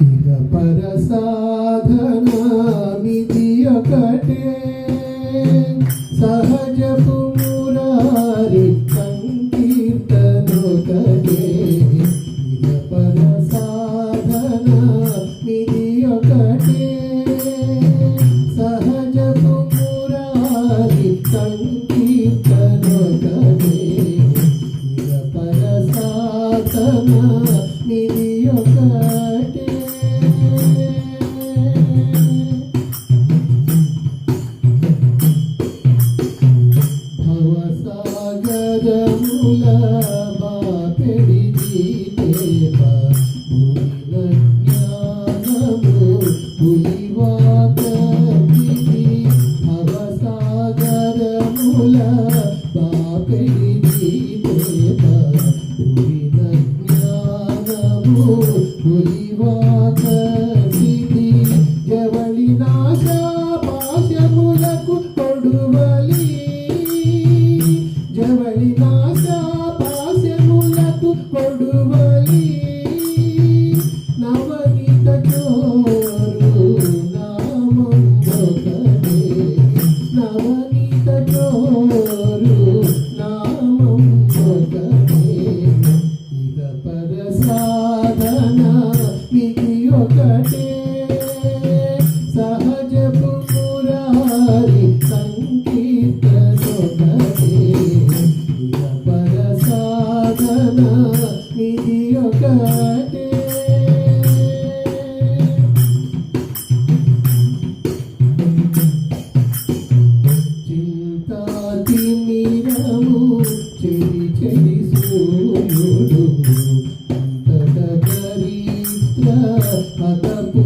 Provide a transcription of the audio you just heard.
ఇక పర సాధన మిది ఒకటే సహజపు మురారి సంకీర్తనొకటే ఇక పర సాధన మిది ఒకటే సహజపు మురారి సంకీర్తనొకటే ఇక పర సాధన మిది ఒకటే భవసాగరముల బాపెడి జీతేప భూమిన జ్ఞానము భులివాకీ భవసాగరముల బాపెడి జీతేప భూమిన జ్ఞానము భులివాకీ జవళి నాశ పాశములకు కొడువలి జవళి నాశ పాశములకు కొడువలి నవనీత చోరు నామొకటే నవనీత చోరు నామొకటే ఇక పర సాధన మిది ఒకటే సహజపు మురారి సంకీర్తనొకటే ఇక పర సాధన మిది ఒకటే చింతాతిమిరము చెలి చెలి సూర్యుడు అంతట దరిద్ర హతపు